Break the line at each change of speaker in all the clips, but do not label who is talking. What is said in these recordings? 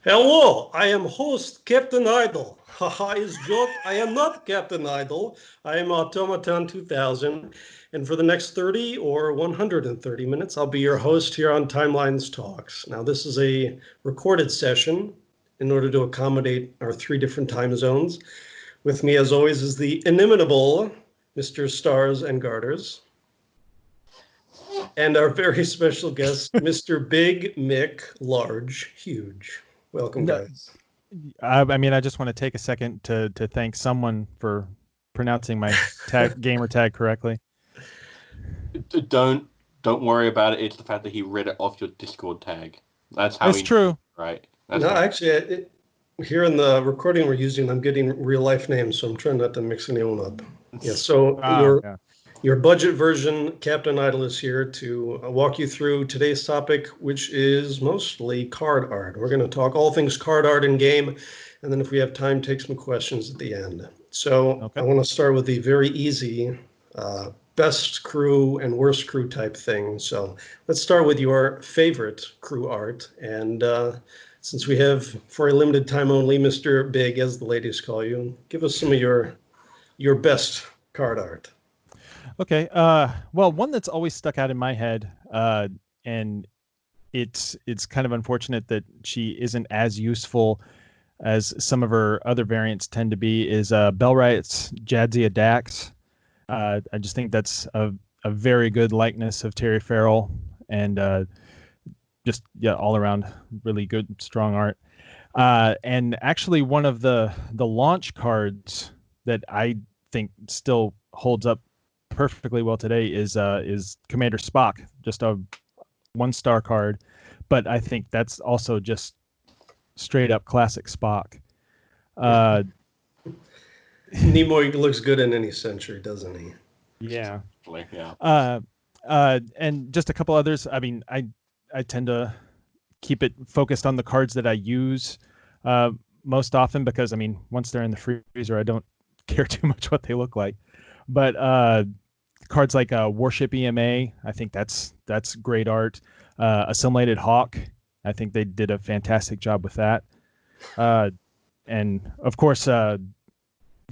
Hello, I am host Captain Idol. Haha is joke. I am not Captain Idol. I am Automaton 2000. And for the next 30 or 130 minutes, I'll be your host here on Timelines Talks. Now, this is a recorded session in order to accommodate our three different time zones. With me, as always, is the inimitable Mr. Stars and Garters. And our very special guest, Mr. Big Mick Large Huge. Welcome,
No,
guys.
I just want to take a second to thank someone for pronouncing my gamer tag correctly.
Don't don't worry about it. It's the fact that he read it off your Discord tag. That's how
It's
he
true.
right. That's
No,
how.
actually, here in the recording we're using, I'm getting real life names, so I'm trying not to mix anyone up. Yeah, so your
Yeah.
your budget version, Captain Idol, is here to walk you through today's topic, which is mostly card art. We're going to talk all things card art in game, and then if we have time, take some questions at the end. So I
Okay.
want to start with the very easy best crew and worst crew type thing. So let's start with your favorite crew art. And since we have, for a limited time only, Mr. Big, as the ladies call you, give us some of your best card art.
Okay. Well, one that's always stuck out in my head, and it's kind of unfortunate that she isn't as useful as some of her other variants tend to be, is Bellright's Jadzia Dax. I just think that's a very good likeness of Terry Farrell, and just yeah, all around really good, strong art. And actually, one of the launch cards that I think still holds up perfectly well today is Commander Spock, just a 1-star card, but I think that's also just straight up classic Spock. Uh,
Nimoy looks good in any century, doesn't he?
yeah.
Yeah.
And just a couple others. I mean, I tend to keep it focused on the cards that I use uh, most often, because I mean, once they're in the freezer, I don't care too much what they look like. But cards like Warship EMA, I think that's great art. Assimilated Hawk, I think they did a fantastic job with that. Uh, and of course, the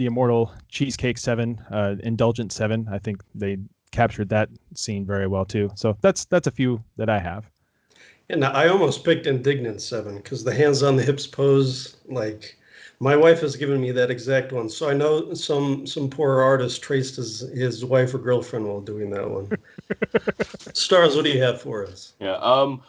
Immortal Cheesecake 7, Indulgent 7, I think they captured that scene very well too. So that's a few that I have.
And I almost picked Indignant 7 because the hands on the hips pose, like my wife has given me that exact one. So I know some poor artist traced his wife or girlfriend while doing that one. Stars, what do you have for us?
Yeah.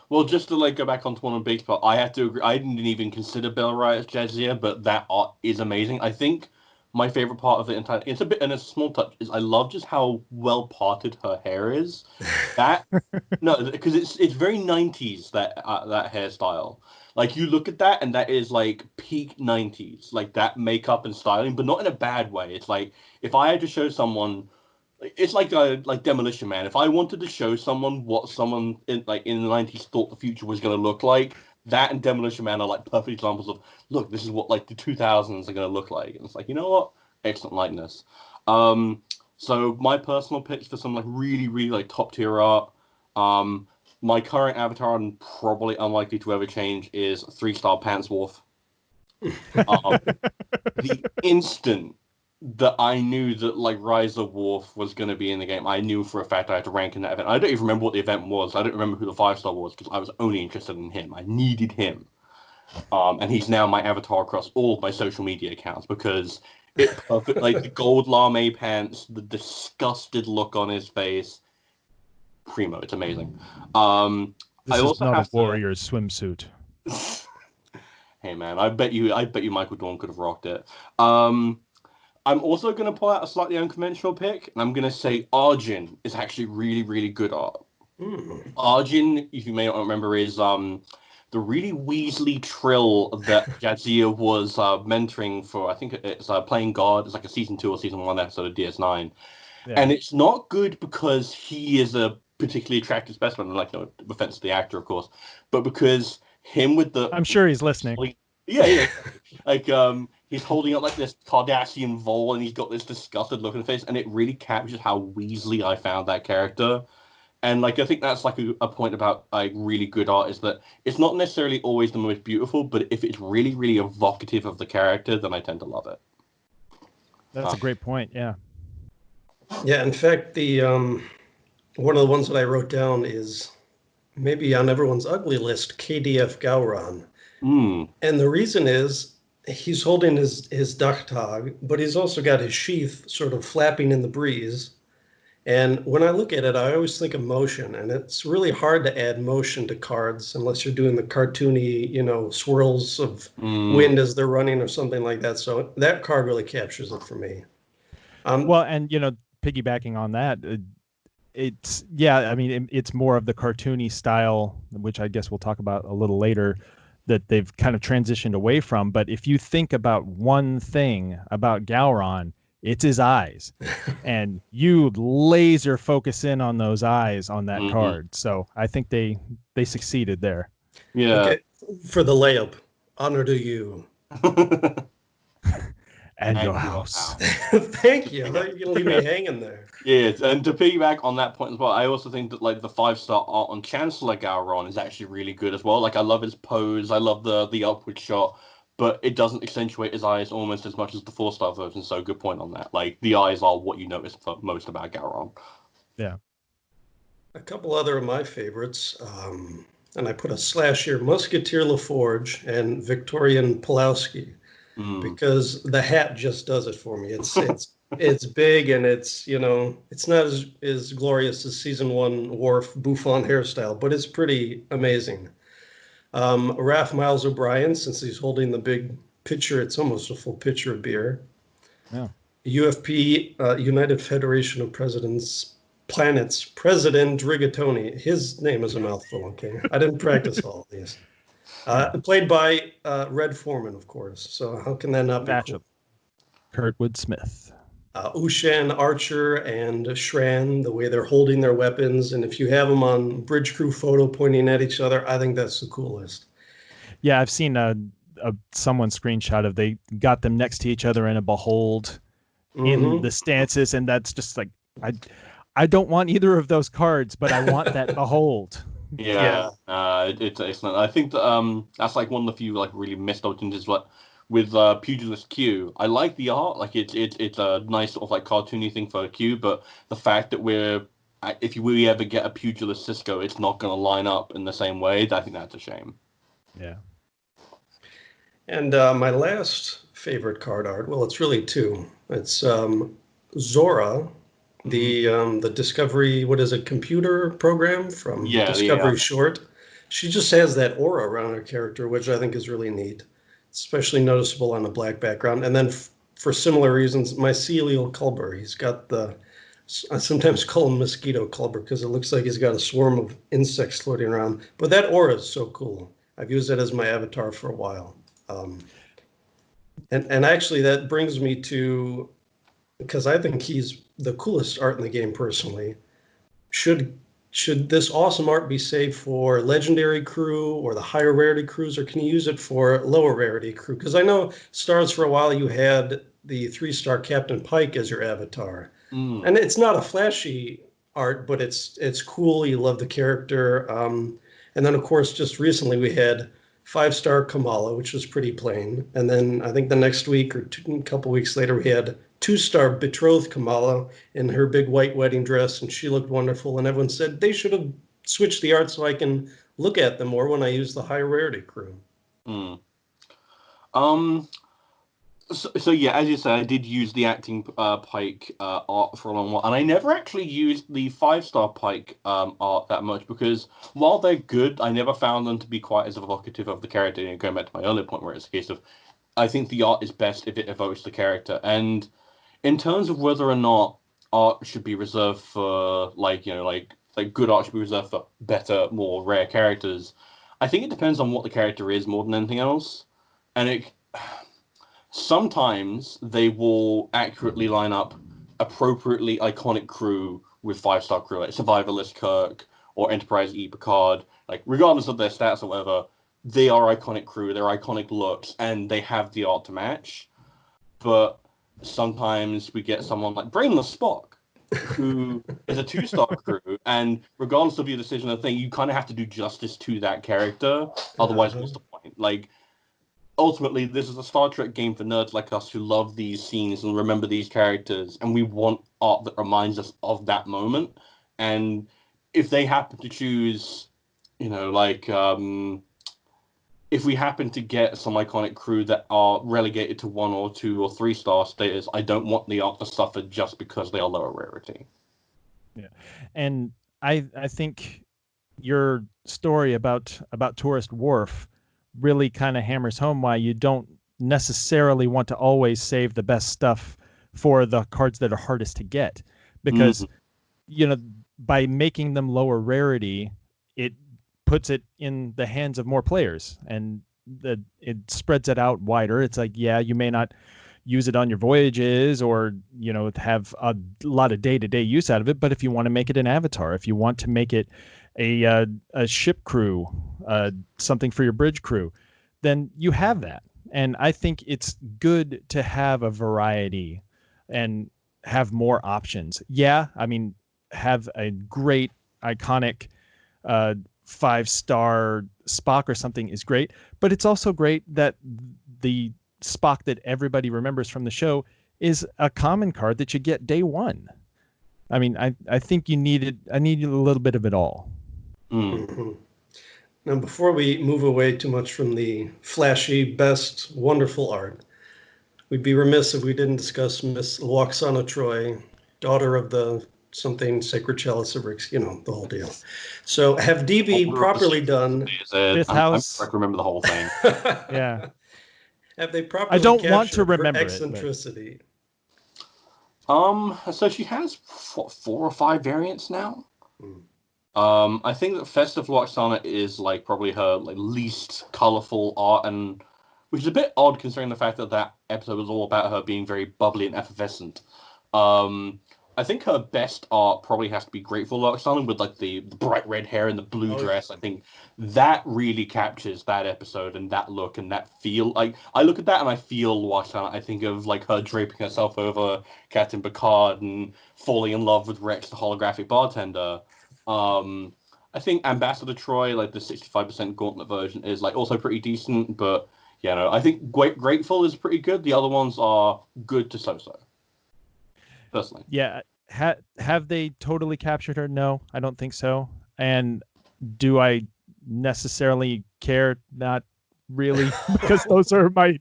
Well, just to go back onto one of Big's part, I have to agree. I didn't even consider Bell Riot's Jadzia, but that art is amazing. I think my favorite part of the entire, it's a bit and a small touch, is I love just how well parted her hair is. That No, because it's very 90s, that hairstyle. Like you look at that and that is like peak 90s, like that makeup and styling, but not in a bad way. It's like if I had to show someone, it's like Demolition Man. If I wanted to show someone what someone in the 90s thought the future was going to look like, that and Demolition Man are like perfect examples of, look, this is what like the 2000s are going to look like. And it's like, you know what? Excellent likeness. Um so my personal picks for some like really like top tier art. Um, my current avatar, and probably unlikely to ever change, is 3-star Pants Wolf. Um, the instant that I knew that like Rise of Worf was going to be in the game, I knew for a fact I had to rank in that event. I don't even remember what the event was. I don't remember who the 5-star was because I was only interested in him. I needed him. And he's now my avatar across all of my social media accounts because it perfect like the gold lame pants, the disgusted look on his face, primo. It's amazing. I
This is
also
not a
have to.
warrior's swimsuit.
Hey man, I bet you Michael Dorn could have rocked it. Um, I'm also gonna pull out a slightly unconventional pick, and I'm gonna say Arjun is actually really good art.
Hmm.
Arjun, if you may not remember, is the really Weasley trill that Jadzia was mentoring for. I think it's playing God. It's like a season 2 or season 1 episode of DS9.
Yeah.
And it's not good because he is a particularly attractive specimen, like no offense to the actor, of course, but because him with the
I'm sure he's listening.
yeah, like he's holding up like this Cardassian vole, and he's got this disgusted look in the face, and it really captures how Weasley I found that character. And like I think that's like a point about like really good art is that it's not necessarily always the most beautiful, but if it's really, really evocative of the character, then I tend to love it.
That's a great point. Yeah.
Yeah, in fact, the one of the ones that I wrote down is maybe on everyone's ugly list, KDF Gowron.
Mm.
And the reason is he's holding his Dachtag, but he's also got his sheath sort of flapping in the breeze. And when I look at it, I always think of motion, and it's really hard to add motion to cards unless you're doing the cartoony, swirls of wind as they're running or something like that. So that card really captures it for me.
Well, and piggybacking on that, it's I mean, it's more of the cartoony style, which I guess we'll talk about a little later, that they've kind of transitioned away from. But if you think about one thing about Gowron, it's his eyes, and you laser focus in on those eyes on that card. So I think they succeeded there.
Yeah.
Okay. For the layup, honor to you.
and your house.
Thank you. I thought you were gonna leave me hanging there.
Yeah, and to piggyback on that point as well, I also think that like the 5-star art on Chancellor Gowron is actually really good as well. Like I love his pose, I love the upward shot, but it doesn't accentuate his eyes almost as much as the 4-star version. So good point on that. Like the eyes are what you notice most about Gowron.
Yeah.
A couple other of my favorites, and I put a slash here: Musketeer LaForge and Victorian Pulowski, because the hat just does it for me. It's big, and it's not as glorious as season 1 Worf Buffon hairstyle, but it's pretty amazing. Raph Miles O'Brien, since he's holding the big pitcher, it's almost a full pitcher of beer.
Yeah.
UFP, United Federation of Planets President Rigatoni. His name is a mouthful, okay? I didn't practice all of these. Played by Red Foreman, of course. So how can that not be cool?
Kurtwood Smith.
Ushan, Archer, and Shran, the way they're holding their weapons. And if you have them on Bridge Crew photo pointing at each other, I think that's the coolest.
Yeah, I've seen someone screenshot of they got them next to each other in a behold in the stances, and that's just like, I don't want either of those cards, but I want that behold.
Yeah. It's excellent. I think that that's like one of the few like really missed opportunities with Pugilist Q. I like the art, like it's a nice sort of like cartoony thing for Q, but the fact that if we ever get a Pugilist Cisco, it's not going to line up in the same way. I think that's a shame.
Yeah.
And my last favorite card art, well, it's really two. It's Zora, the Discovery, what is it, computer program from Discovery Short. She just has that aura around her character, which I think is really neat, especially noticeable on a black background. And then for similar reasons, Mycelial Culber, he's got I sometimes call him Mosquito Culber because it looks like he's got a swarm of insects floating around. But that aura is so cool. I've used it as my avatar for a while. And actually that brings me to, because I think he's the coolest art in the game personally, should this awesome art be saved for legendary crew or the higher rarity crews, or can you use it for lower rarity crew? Because I know Stars for a while you had the 3-star Captain Pike as your avatar. And it's not a flashy art, but it's cool. You love the character. And then of course, just recently we had 5-star Kamala, which was pretty plain. And then I think the next week or a couple weeks later, we had 2-star betrothed Kamala in her big white wedding dress, and she looked wonderful. And everyone said they should have switched the art so I can look at them more when I use the high rarity crew.
So yeah, as you said, I did use the acting Pike art for a long while, and I never actually used the 5-star Pike art that much because while they're good, I never found them to be quite as evocative of the character. Going back to my earlier point, where it's a case of, I think the art is best if it evokes the character. And in terms of whether or not art should be reserved for like good art should be reserved for better, more rare characters, I think it depends on what the character is more than anything else, and sometimes they will accurately line up appropriately iconic crew with 5-star crew, like Survivalist Kirk or Enterprise E Picard. Like, regardless of their stats or whatever, they are iconic crew, they're iconic looks, and they have the art to match. But sometimes we get someone like Brainless Spock, who is a 2-star crew, and regardless of your decision, I think you kind of have to do justice to that character. Otherwise, what's the point? Like, ultimately, this is a Star Trek game for nerds like us who love these scenes and remember these characters, and we want art that reminds us of that moment. And if they happen to choose, like, if we happen to get some iconic crew that are relegated to 1 or 2 or 3-star status, I don't want the art to suffer just because they are lower rarity.
Yeah, and I think your story about Tourist Wharf really kind of hammers home why you don't necessarily want to always save the best stuff for the cards that are hardest to get, because by making them lower rarity, it puts it in the hands of more players, and it spreads it out wider. It's like, yeah, you may not use it on your voyages or have a lot of day-to-day use out of it, but if you want to make it an avatar, if you want to make it a ship crew, something for your bridge crew, then you have that. And I think it's good to have a variety and have more options. Yeah, I mean, have a great iconic 5-star Spock or something is great, but it's also great that the Spock that everybody remembers from the show is a common card that you get day one. I mean, I think I needed a little bit of it all.
Mm-hmm. Now, before we move away too much from the flashy, best, wonderful art, we'd be remiss if we didn't discuss Miss Lwaxana Troi, daughter of the something sacred chalice of Rix, the whole deal. So have DB properly done?
Fifth house.
I remember the whole thing.
Yeah.
Have they properly?
I don't want to remember
her eccentricity.
So she has 4 or 5 variants now. I think that Festive Lwaxana is like probably her least colorful art, and which is a bit odd considering the fact that episode was all about her being very bubbly and effervescent. I think her best art probably has to be Grateful Lwaxana with the bright red hair and the blue dress. I think that really captures that episode and that look and that feel. Like, I look at that and I feel Lwaxana. I think of her draping herself over Captain Picard and falling in love with Rex, the holographic bartender. I think Ambassador Troi, the 65% gauntlet version, is also pretty decent, but I think Grateful is pretty good. The other ones are good to so-so. Personally.
Yeah. Have they totally captured her? No, I don't think so. And do I necessarily care? Not really, because those are my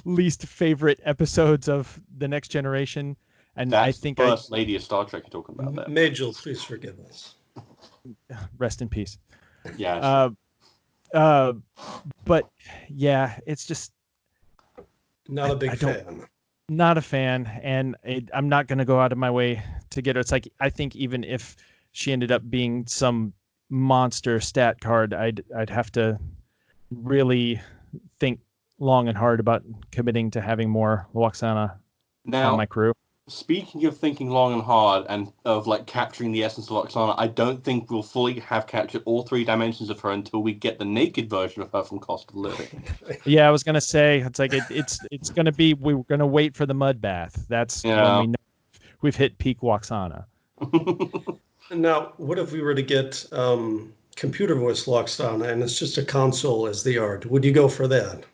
least favorite episodes of The Next Generation. And
that's
I think
the first lady of Star Trek you're talking about there.
Majel, please forgive us.
Rest in peace.
Yeah.
But yeah, it's just
not a big fan.
Not a fan, and I'm not going to go out of my way to get her. It's like, I think even if she ended up being some monster stat card, I'd have to really think long and hard about committing to having more Lwaxana on my crew.
Speaking of thinking long and hard and of capturing the essence of Lwaxana, I don't think we'll fully have captured all 3 dimensions of her until we get the naked version of her from Cost of Living.
Yeah, I was gonna say it's it's gonna be, we're gonna wait for the mud bath. That's when we know we've hit peak Lwaxana.
Now, what if we were to get computer voice Lwaxana and it's just a console as the art? Would you go for that?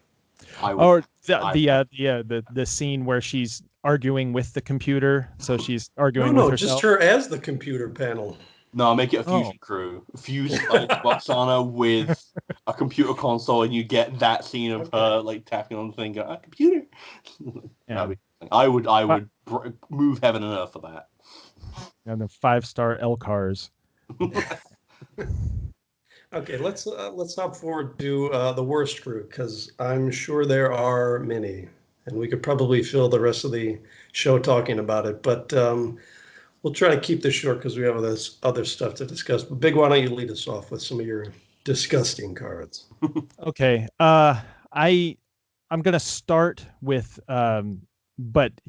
Or the scene where she's arguing with the computer, so she's arguing with herself.
Just her as the computer panel.
No, make it a fusion crew. Fuse Lwaxana with a computer console, and you get that scene of her tapping on the thing, going, computer.
Yeah.
I would move heaven and earth for that.
And the 5-star LCARs.
Okay, let's hop forward to the worst crew, because I'm sure there are many, and we could probably fill the rest of the show talking about it. But we'll try to keep this short because we have this other stuff to discuss. But Big, why don't you lead us off with some of your disgusting cards?
Okay, I'm gonna start with with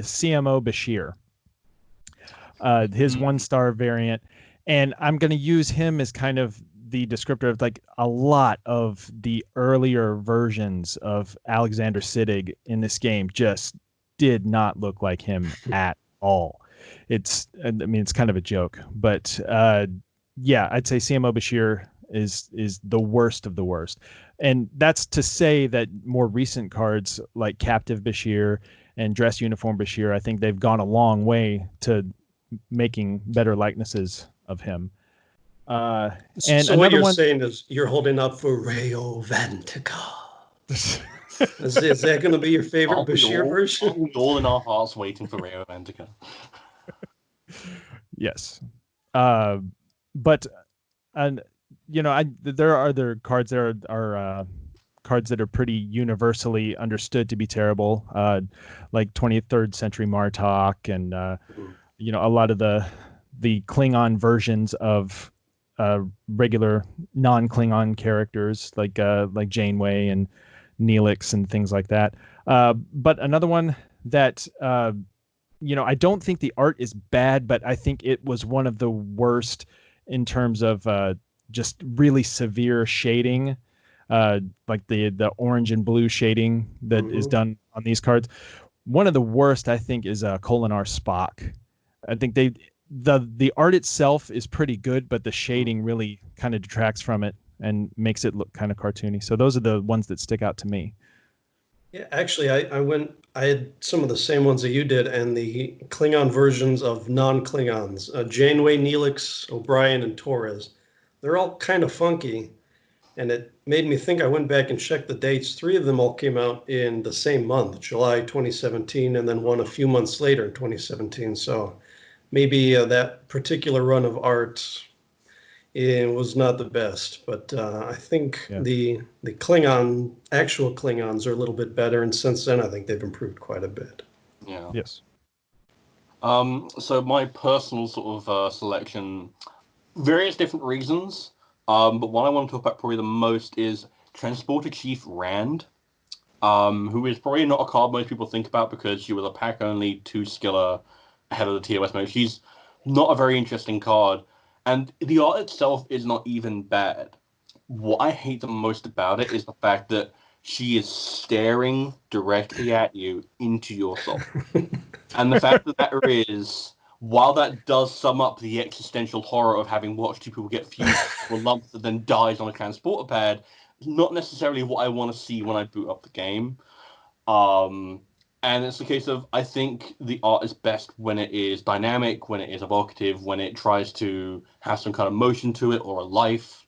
CMO Bashir, his 1-star variant, and I'm gonna use him as kind of the descriptor of a lot of the earlier versions of Alexander Siddig in this game just did not look like him at all. I mean, it's kind of a joke, but yeah, I'd say CMO Bashir is the worst of the worst. And that's to say that more recent cards like Captive Bashir and Dress Uniform Bashir, I think they've gone a long way to making better likenesses of him. And
so what
another
you're
one,
saying is you're holding up for Rayo Vantica. Is that going to be your favorite
Aren't we
Bashir
all,
version?
aren't we all in our hearts waiting for Rayo Mantica?
yes. But and there are other cards there are cards that are pretty universally understood to be terrible, like 23rd Century Martok and a lot of the Klingon versions of regular non-Klingon characters like Janeway and Neelix and things like that. But another one that I don't think the art is bad, but I think it was one of the worst in terms of just really severe shading, like the orange and blue shading that is done on these cards. One of the worst, I think, is Kolinar Spock. I think the art itself is pretty good, but the shading really kind of detracts from it and makes it look kind of cartoony. So those are the ones that stick out to me.
Yeah, actually, I had some of the same ones that you did, and the Klingon versions of non-Klingons, Janeway, Neelix, O'Brien, and Torres. They're all kind of funky, and it made me think. I went back and checked the dates. 3 of them all came out in the same month, July 2017, and then one a few months later in 2017. So maybe that particular run of art, it was not the best, but I think the actual Klingons are a little bit better, and since then I think they've improved quite a bit.
Yeah.
Yes.
So my personal sort of selection, various different reasons, but one I want to talk about probably the most is Transporter Chief Rand, who is probably not a card most people think about because she was a pack-only 2-skiller ahead of the TOS mode. She's not a very interesting card. And the art itself is not even bad. What I hate the most about it is the fact that she is staring directly at you into your soul. And the fact that is, while that does sum up the existential horror of having watched 2 people get fused for lumps that then dies on a transporter pad, not necessarily what I want to see when I boot up the game. And it's a case of, I think the art is best when it is dynamic, when it is evocative, when it tries to have some kind of motion to it or a life.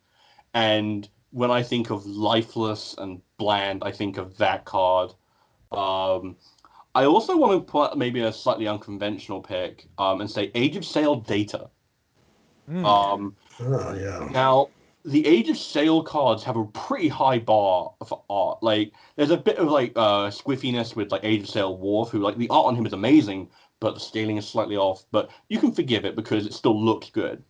And when I think of lifeless and bland, I think of that card. I also want to put maybe a slightly unconventional pick and say Age of Sail Data.
Yeah.
Now, the Age of Sail cards have a pretty high bar for art. Like, there's a bit of squiffiness with Age of Sail Worf, who the art on him is amazing, but the scaling is slightly off. But you can forgive it because it still looks good.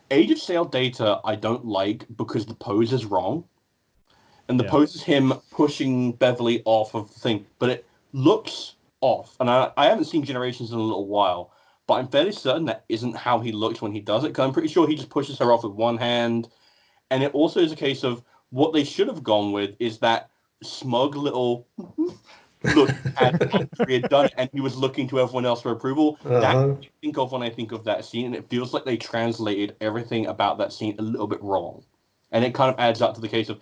Age of Sail Data I don't like because the pose is wrong, and the pose is him pushing Beverly off of the thing, but it looks off. And I haven't seen Generations in a little while, but I'm fairly certain that isn't how he looks when he does it. Because I'm pretty sure he just pushes her off with one hand. And it also is a case of what they should have gone with is that smug little look at he had done it, and he was looking to everyone else for approval. That's what I think of when I think of that scene, and it feels like they translated everything about that scene a little bit wrong. And it kind of adds up to the case of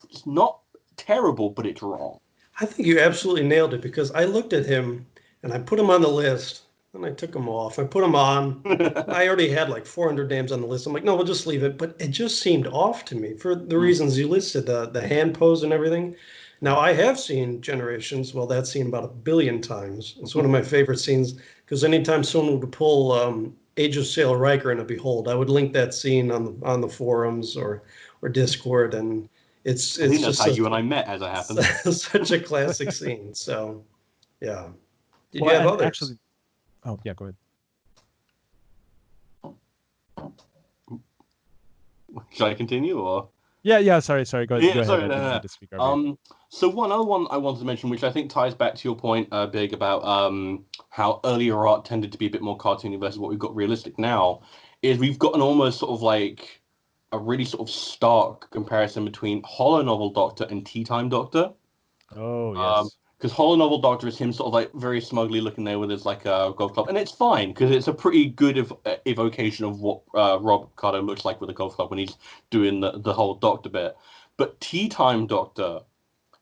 it's not terrible, but it's wrong.
I think you absolutely nailed it because I looked at him and I put him on the list. And I took them off. I put them on. I already had 400 names on the list. I'm like, no, we'll just leave it. But it just seemed off to me for the reasons you listed, the hand pose and everything. Now, I have seen Generations. Well, that scene about 1 billion times. It's one of my favorite scenes because anytime someone would pull Age of Sail Riker in a Behold, I would link that scene on the forums or Discord. And it's
I think that's
just
how you and I met, as it happened.
Such a classic scene. So, yeah. Did you
Well,
have others?
Actually, oh, yeah, go ahead.
Should I continue, or?
Yeah, sorry. Go ahead.
Yeah,
Go
sorry,
ahead. I didn't
no.
mean to speak over you.
So another one I wanted to mention, which I think ties back to your point, Big, about how earlier art tended to be a bit more cartoony versus what we've got realistic now, is we've got an almost sort of a really sort of stark comparison between Holo Novel Doctor and Tea Time Doctor.
Oh, yes.
Because Holonovel Doctor is him sort of like very smugly looking there with his like golf club, and it's fine because it's a pretty good evocation of what Rob Carter looks like with a golf club when he's doing the whole Doctor bit. But Tea Time Doctor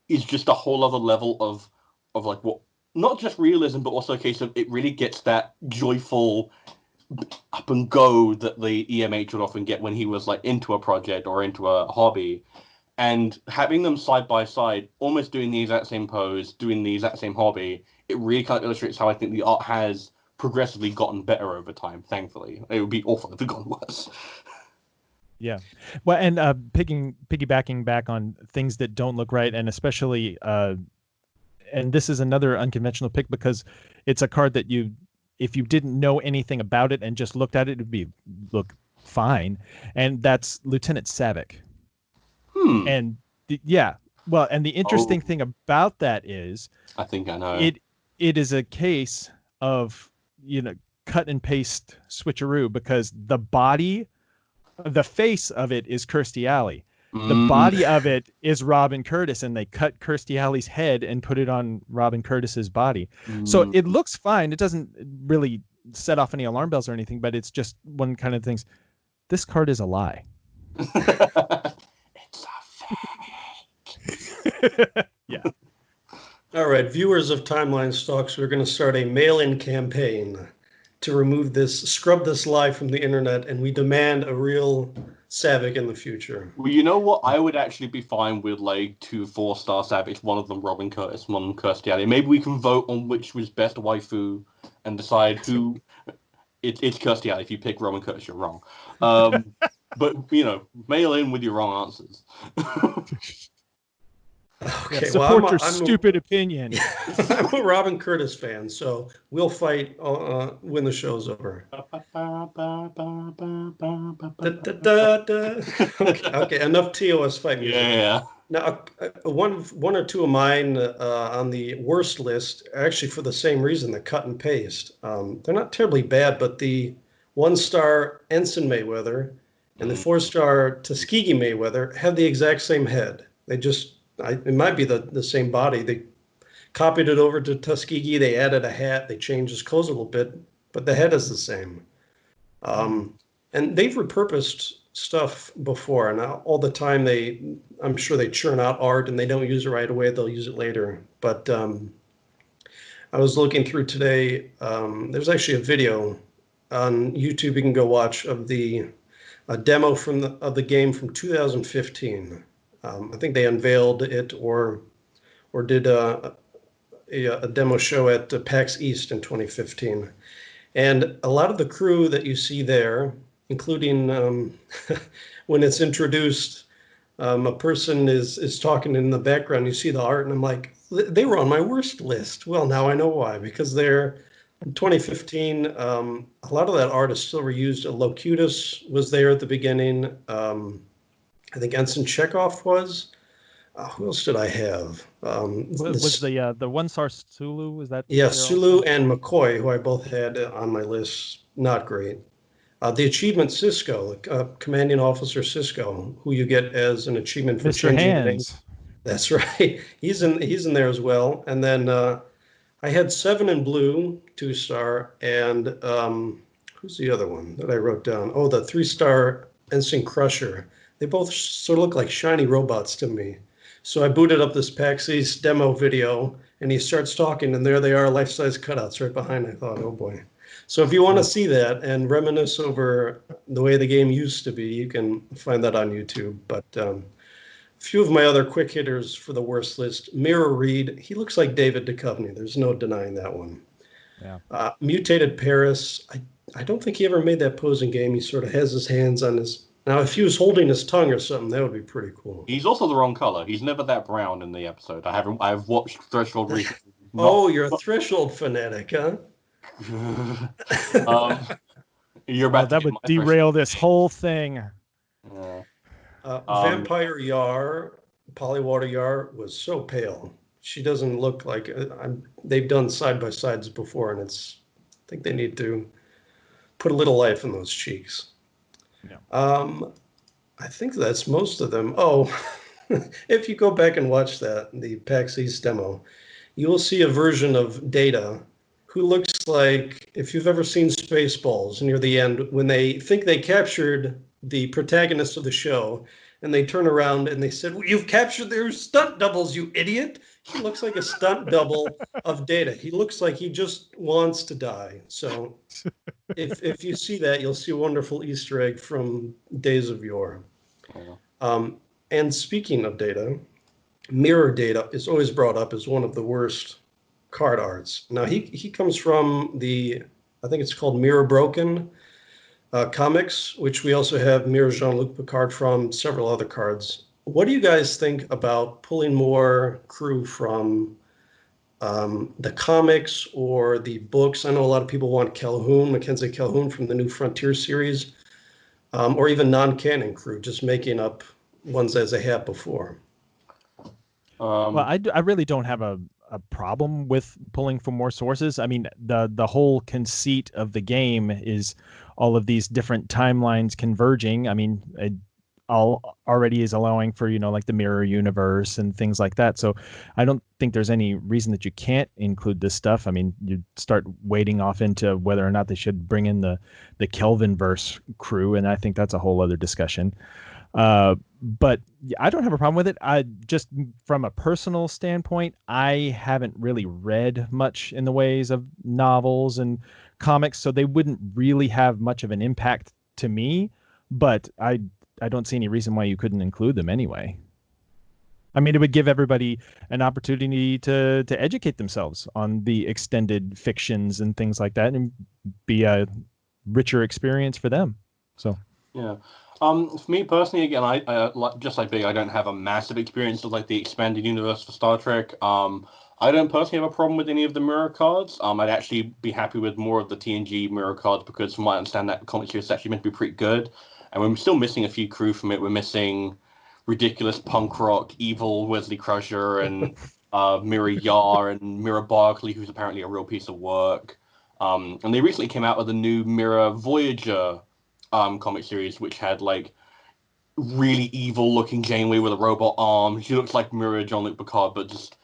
is just a whole other level of like what, not just realism, but also a case of it really gets that joyful up and go that the EMH would often get when he was like into a project or into a hobby. And having them side by side, almost doing the exact same pose, doing the exact same hobby, it really kind of illustrates how I think the art has progressively gotten better over time, thankfully. It would be awful if it got worse.
Yeah. Well, and piggybacking back on things that don't look right, and especially, and this is another unconventional pick because it's a card that if you didn't know anything about it and just looked at it, it would look fine. And that's Lieutenant Saavik. And well, and the interesting thing about that is,
I think I know
it is a case of, cut and paste switcheroo, because the face of it is Kirstie Alley. The body of it is Robin Curtis, and they cut Kirstie Alley's head and put it on Robin Curtis's body. So it looks fine. It doesn't really set off any alarm bells or anything, but it's just one kind of things. This card is a lie.
It's a fake.
Yeah.
All right, viewers of Timeline Stalks, we're going to start a mail-in campaign to scrub this lie from the internet, and we demand a real Saavik in the future.
Well, you know what? I would actually be fine with like 2 4-star Saavik, one of them Robin Curtis, one Kirstie Alley. Maybe we can vote on which was best waifu and decide who. It's Kirstie Alley. If you pick Robin Curtis, you're wrong. But mail in with your wrong answers.
Okay,
support your stupid opinion.
I'm a Robin Curtis fan, so we'll fight when the show's over. Okay, enough TOS fight music.
Yeah.
Now, one or two of mine on the worst list, actually for the same reason, the cut and paste. They're not terribly bad, but the 1-star Ensign Mayweather and the 4-star Tuskegee Mayweather have the exact same head. It might be the same body. They copied it over to Tuskegee. They added a hat. They changed his clothes a little bit, but the head is the same. And they've repurposed stuff before, and all the time I'm sure they churn out art and they don't use it right away. They'll use it later. But I was looking through today. There's actually a video on YouTube you can go watch of a demo of the game from 2015. I think they unveiled it or did a demo show at PAX East in 2015. And a lot of the crew that you see there, including when it's introduced, a person is talking in the background. You see the art, and I'm like, they were on my worst list. Well, now I know why, because they're in 2015. A lot of that art is still reused. Locutus was there at the beginning. I think Ensign Chekhov was. Who else did I have?
Was the 1-star Sulu? Was that?
Yeah, Sulu and McCoy, who I both had on my list. Not great. The achievement Cisco, commanding officer Cisco, who you get as an achievement for
Mr.
changing
Hands.
things. That's right. He's in there as well. And then I had 7 in blue, 2-star, and who's the other one that I wrote down? Oh, the 3-star Ensign Crusher. They both sort of look like shiny robots to me. So I booted up this PAX East demo video, and he starts talking, and there they are, life-size cutouts right behind. I thought, oh boy. So if you want to see that and reminisce over the way the game used to be, you can find that on YouTube. But a few of my other quick hitters for the worst list. Mirror Reed, he looks like David Duchovny. There's no denying that one.
Yeah.
Mutated Paris, I don't think he ever made that posing game. He sort of has his hands on his... Now, if he was holding his tongue or something, that would be pretty cool.
He's also the wrong color. He's never that brown in the episode. I've watched Threshold recently.
Oh, you're a Threshold fanatic, huh?
You're about
that would derail this whole thing.
Vampire Yar, Polywater Yar was so pale. She doesn't look like... they've done side-by-sides before, and I think they need to put a little life in those cheeks. Yeah. I think that's most of them. Oh, if you go back and watch the PAX East demo, you will see a version of Data who looks like, if you've ever seen Spaceballs near the end, when they think they captured the protagonist of the show, and they turn around and they said, well, "You've captured their stunt doubles, you idiot." He looks like a stunt double of Data. He looks like he just wants to die. So if you see that, you'll see a wonderful Easter egg from days of yore. And speaking of Data, Mirror Data is always brought up as one of the worst card arts. Now he comes from the, I think it's called Mirror Broken comics, which we also have Mirror Jean-Luc Picard from, several other cards. What do you guys think about pulling more crew from the comics or the books? I know a lot of people want Calhoun, Mackenzie Calhoun from the New Frontier series, or even non-canon crew, just making up ones as they have before.
Well, I really don't have a problem with pulling from more sources. I mean, the whole conceit of the game is all of these different timelines converging. I mean, it all already is allowing for, like the mirror universe and things like that. So I don't think there's any reason that you can't include this stuff. I mean, you start wading off into whether or not they should bring in the Kelvinverse crew, and I think that's a whole other discussion. But I don't have a problem with it. I just, from a personal standpoint, I haven't really read much in the ways of novels and comics, so they wouldn't really have much of an impact to me. But I don't see any reason why you couldn't include them anyway. I mean, it would give everybody an opportunity to educate themselves on the extended fictions and things like that, and be a richer experience for them. So
yeah. For me personally, again, I just like Big, I don't have a massive experience of like the expanded universe for Star Trek. I don't personally have a problem with any of the mirror cards. I'd actually be happy with more of the TNG mirror cards, because from what I understand, that comic series is actually meant to be pretty good. And we're still missing a few crew from it. We're missing ridiculous punk rock, evil Wesley Crusher, and Mira Yar, and Mira Barkley, who's apparently a real piece of work. And they recently came out with a new Mira Voyager comic series, which had like really evil looking Janeway with a robot arm. She looks like Mirror Jean-Luc Picard, but just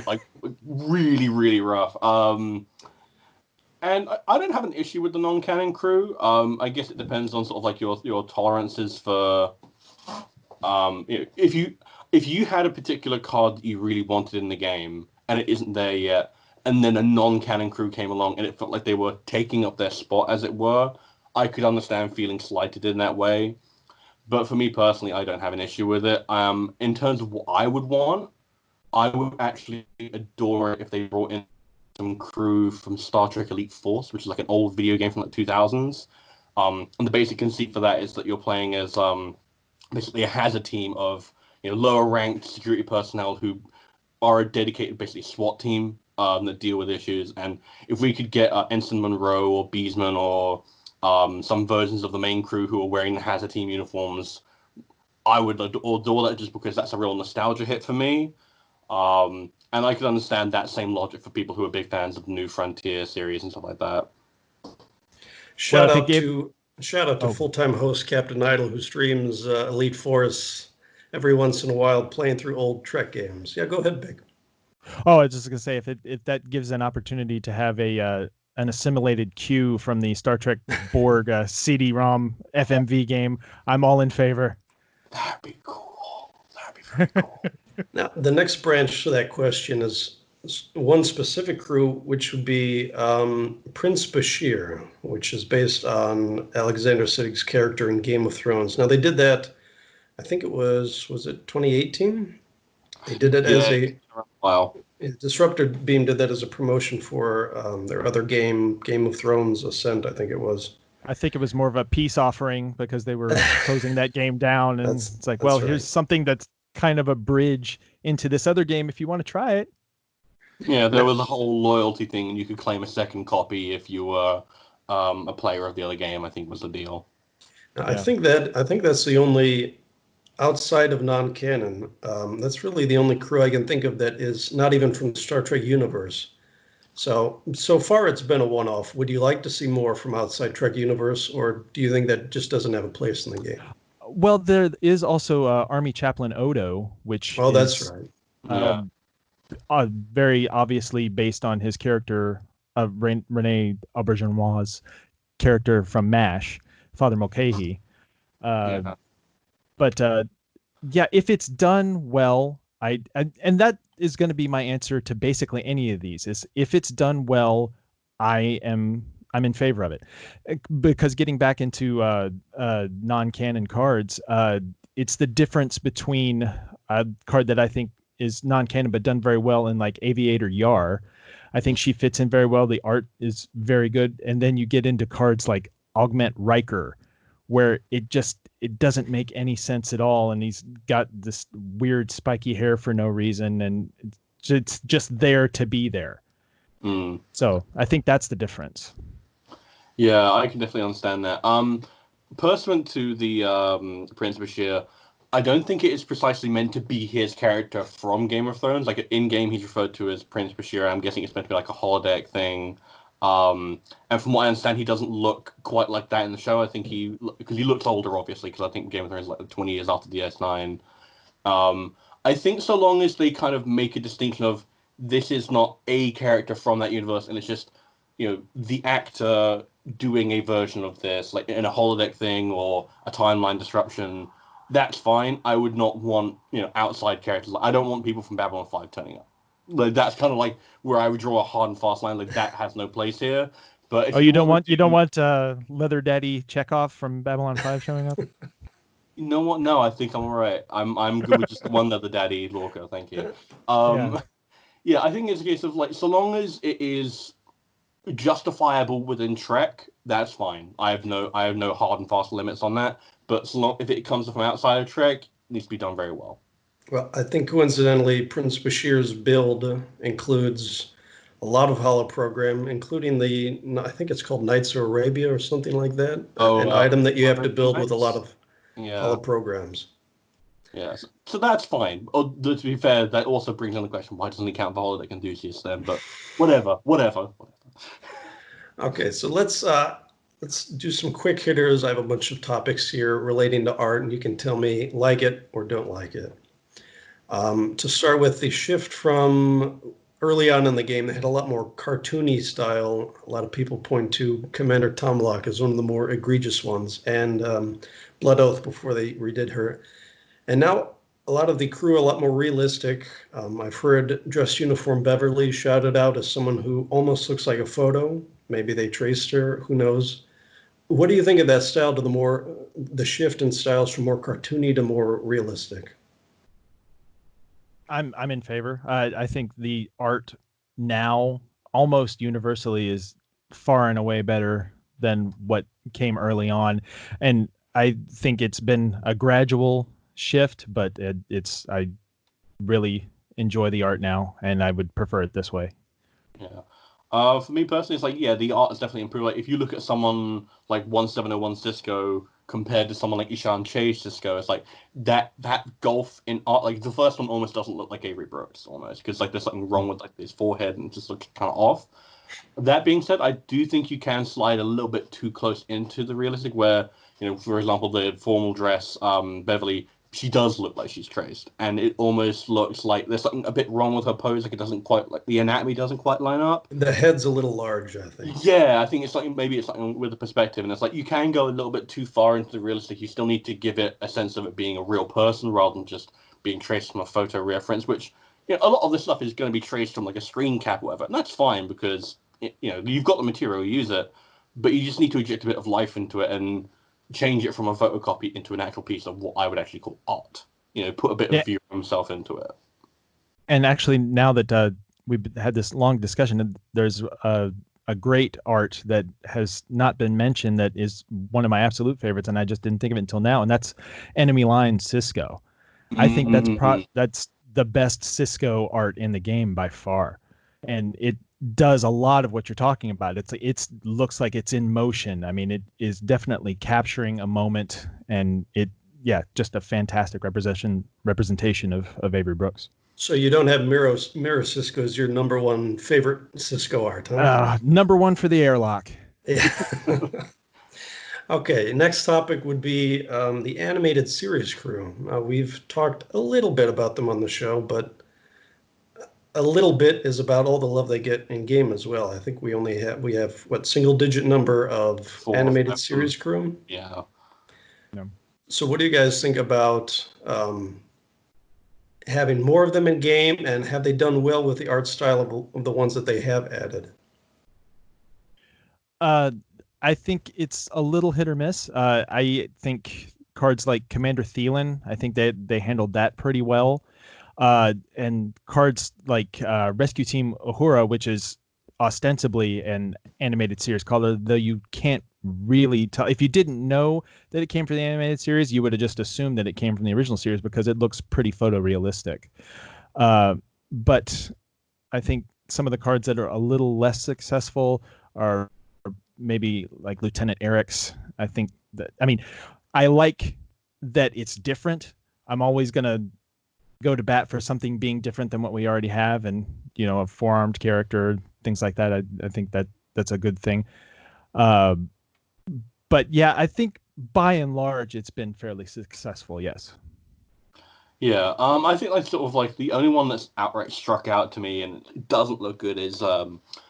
like really, really rough. And I don't have an issue with the non-canon crew. I guess it depends on sort of like your tolerances for if you had a particular card that you really wanted in the game and it isn't there yet, and then a non-canon crew came along and it felt like they were taking up their spot, as it were, I could understand feeling slighted in that way. But for me personally, I don't have an issue with it. In terms of what I would want, I would actually adore it if they brought in some crew from Star Trek Elite Force, which is like an old video game from like 2000s. And the basic conceit for that is that you're playing as basically a hazard team of lower ranked security personnel who are a dedicated basically SWAT team that deal with issues. And if we could get Ensign Monroe or Beesman or some versions of the main crew who are wearing the hazard team uniforms, I would adore that, just because that's a real nostalgia hit for me. And I could understand that same logic for people who are big fans of the New Frontier series and stuff like that.
Shout out to full-time host Captain Idle, who streams Elite Force every once in a while, playing through old Trek games. Yeah, go ahead, Big.
Oh, I was just gonna say, if that gives an opportunity to have an assimilated queue from the Star Trek Borg CD-ROM FMV game, I'm all in favor.
That'd be cool. That'd be very cool.
Now, the next branch to that question is one specific crew, which would be Prince Bashir, which is based on Alexander Siddig's character in Game of Thrones. Now, they did that, I think it was it 2018? They did it as a...
Wow.
Disruptor Beam did that as a promotion for their other game, Game of Thrones Ascent, I think it was.
I think it was more of a peace offering, because they were closing that game down, and it's like, well, here's something that's kind of a bridge into this other game if you want to try it.
Yeah, there was a whole loyalty thing, and you could claim a second copy if you were a player of the other game, I think was the deal.
I think that's the only, outside of non-canon, that's really the only crew I can think of that is not even from the Star Trek universe. So far it's been a one-off. Would you like to see more from outside Trek universe, or do you think that just doesn't have a place in the game?
Well, there is also Army Chaplain Odo, which
that's right.
very obviously based on his character of Rene Auberjonois' character from MASH, Father Mulcahy.
Yeah.
But yeah, if it's done well, and that is going to be my answer to basically any of these, is if it's done well, I'm in favor of it. Because getting back into non-canon cards, it's the difference between a card that I think is non-canon but done very well in like Aviator Yar. I think she fits in very well. The art is very good, and then you get into cards like Augment Riker, where it doesn't make any sense at all, and he's got this weird spiky hair for no reason, and it's just there to be there. So I think that's the difference.
Yeah, I can definitely understand that. Pursuant to the Prince Bashir, I don't think it is precisely meant to be his character from Game of Thrones. Like in game, he's referred to as Prince Bashir. I'm guessing it's meant to be like a holodeck thing. And from what I understand, he doesn't look quite like that in the show. I think because he looks older, obviously, because I think Game of Thrones is like 20 years after DS9. I think so long as they kind of make a distinction of this is not a character from that universe, and it's just, the actor doing a version of this, like in a holodeck thing or a timeline disruption, that's fine. I would not want, outside characters. I don't want people from Babylon 5 turning up. Like that's kind of like where I would draw a hard and fast line. Like that has no place here. But if
you don't want Leather Daddy Chekhov from Babylon 5 showing up?
You know what? No, I think I'm all right. I'm good with just the one Leather Daddy Lorca. Thank you. Yeah, I think it's a case of like, so long as it is justifiable within Trek, that's fine. I have no hard and fast limits on that. But so long if it comes from outside of Trek, it needs to be done very well.
Well, I think coincidentally, Prince Bashir's build includes a lot of holoprogram, including I think it's called Knights of Arabia or something like that. An item that you have to build with a lot of holoprograms.
Yeah, so that's fine. To be fair, that also brings on the question, why doesn't he count the holodeck enthusiasts then? But whatever.
Okay, so let's do some quick hitters. I have a bunch of topics here relating to art, and you can tell me like it or don't like it. To start with, the shift from early on in the game, they had a lot more cartoony style. A lot of people point to Commander Tomlock as one of the more egregious ones, and Blood Oath before they redid her. And now a lot of the crew are a lot more realistic. I've heard Dress Uniform Beverly shouted out as someone who almost looks like a photo. Maybe they traced her, who knows? What do you think of that style the shift in styles from more cartoony to more realistic?
I'm in favor. I think the art now almost universally is far and away better than what came early on. And I think it's been a gradual shift, but I really enjoy the art now, and I would prefer it this way.
Yeah. For me personally, it's like, the art has definitely improved. Like if you look at someone like 1701 Cisco compared to someone like Ishan Chase Cisco, it's like that gulf in art. Like the first one almost doesn't look like Avery Brooks almost, because like there's something wrong with like his forehead and it just looks kind of off. That being said, I do think you can slide a little bit too close into the realistic, where, for example, the formal dress, Beverly, she does look like she's traced, and it almost looks like there's something a bit wrong with her pose. Like it doesn't quite, like the anatomy doesn't quite line up.
The head's a little large, I think.
Yeah, I think it's something. Maybe it's something with the perspective, and it's like you can go a little bit too far into the realistic. You still need to give it a sense of it being a real person rather than just being traced from a photo reference. Which, a lot of this stuff is going to be traced from like a screen cap or whatever, and that's fine because you've got the material, use it, but you just need to inject a bit of life into it and change it from a photocopy into an actual piece of what I would actually call art. Put a bit of view of himself into it.
And actually, now that we've had this long discussion, there's a great art that has not been mentioned that is one of my absolute favorites, and I just didn't think of it until now, and that's Enemy Line Cisco. I think that's the best Cisco art in the game by far, and it does a lot of what you're talking about. It looks like it's in motion. I mean, it is definitely capturing a moment, and just a fantastic representation of Avery Brooks.
So you don't have Mirror Cisco as your number one favorite Cisco art, huh?
Number one for the airlock.
Yeah. Okay, next topic would be the animated series crew. We've talked a little bit about them on the show, but a little bit is about all the love they get in game as well. I think we have what, single digit number of
4
animated series crew.
Yeah.
So what do you guys think about having more of them in game, and have they done well with the art style of the ones that they have added?
I think it's a little hit or miss. I think cards like Commander Thielen, I think they handled that pretty well. And cards like Rescue Team Uhura, which is ostensibly an animated series color, though you can't really tell. If you didn't know that it came from the animated series, you would have just assumed that it came from the original series because it looks pretty photorealistic. But I think some of the cards that are a little less successful are maybe like Lieutenant Eric's. I think that, I mean, I like that it's different. I'm always going to go to bat for something being different than what we already have, and a four-armed character, things like that. I think that's a good thing. But yeah, I think by and large it's been fairly successful. Yes.
Yeah, I think like sort of like the only one that's outright struck out to me and it doesn't look good is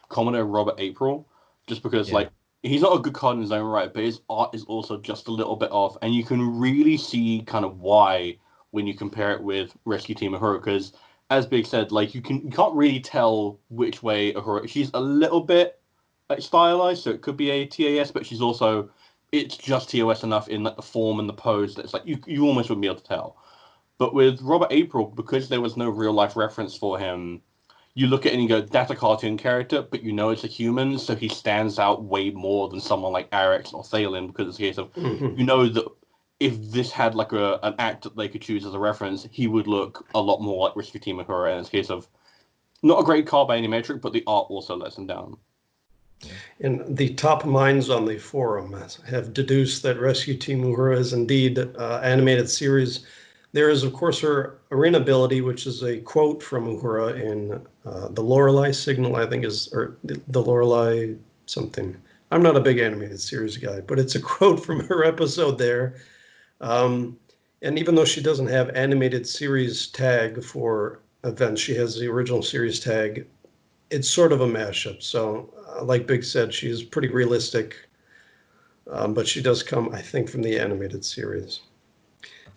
Commodore Robert April, just because like he's not a good card in his own right, but his art is also just a little bit off, and you can really see kind of why when you compare it with Rescue Team Uhura, because as Big said, like you can't really tell which way Uhura. She's a little bit like stylized, so it could be a TAS, but it's just TOS enough in like the form and the pose that it's like you almost wouldn't be able to tell. But with Robert April, because there was no real life reference for him, you look at it and you go, that's a cartoon character, but it's a human, so he stands out way more than someone like Arex or Thalen, because it's a case of, that if this had like an act that they could choose as a reference, he would look a lot more like Rescue Team Uhura, and it's a case of, not a great card by any metric, but the art also lets him down.
And the top minds on the forum have deduced that Rescue Team Uhura is indeed animated series. There is, of course, her arena ability, which is a quote from Uhura in the Lorelei signal, I think or the Lorelei something. I'm not a big animated series guy, but it's a quote from her episode there. And even though she doesn't have animated series tag for events, she has the original series tag. It's sort of a mashup. So like Big said, she is pretty realistic, but she does come, I think, from the animated series.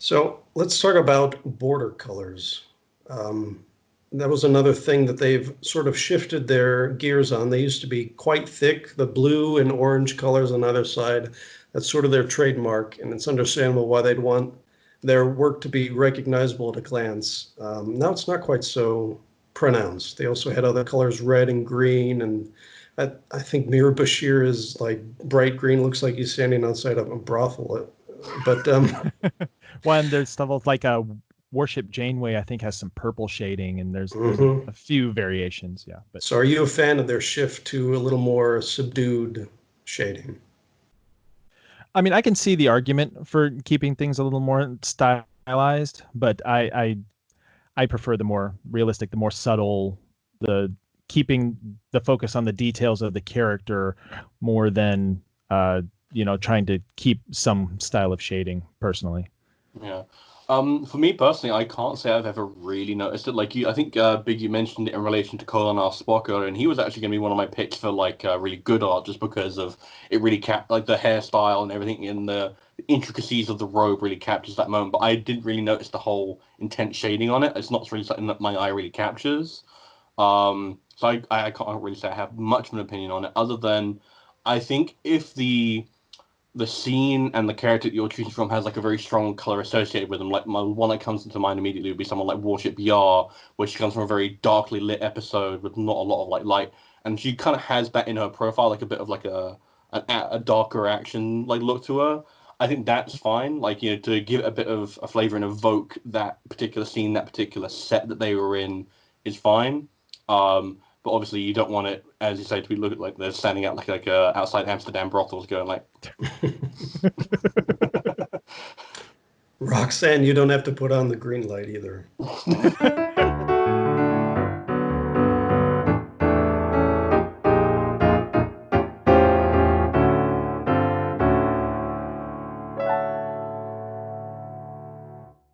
So let's talk about border colors. That was another thing that they've sort of shifted their gears on. They used to be quite thick, the blue and orange colors on either side. That's sort of their trademark, and it's understandable why they'd want their work to be recognizable at a glance. Now it's not quite so pronounced. They also had other colors, red and green, and I think Mir Bashir is like bright green, looks like he's standing outside of a brothel. But
one, there's stuff like a Warship Janeway, I think, has some purple shading, and there's a few variations. Yeah. But
so, are you a fan of their shift to a little more subdued shading?
I mean, I can see the argument for keeping things a little more stylized, but I prefer the more realistic, the more subtle, the keeping the focus on the details of the character more than trying to keep some style of shading personally.
Yeah. For me personally, I can't say I've ever really noticed it. Like I think Big, you mentioned it in relation to Kolonar Spock earlier, and he was actually going to be one of my picks for like really good art, just because of it really like the hairstyle and everything in the intricacies of the robe really captures that moment. But I didn't really notice the whole intense shading on it. It's not really something that my eye really captures. So I can't really say I have much of an opinion on it, other than I think if the scene and the character that you're choosing from has like a very strong color associated with them. Like my one that comes into mind immediately would be someone like Warship Yar, where she comes from a very darkly lit episode with not a lot of like light, and she kind of has that in her profile, like a bit of like a darker action like look to her. I think that's fine, like to give it a bit of a flavor and evoke that particular scene, that particular set that they were in is fine. But obviously, you don't want it, as you say, to be looked like they're standing out like outside Amsterdam brothels, going like.
Roxanne, you don't have to put on the green light either.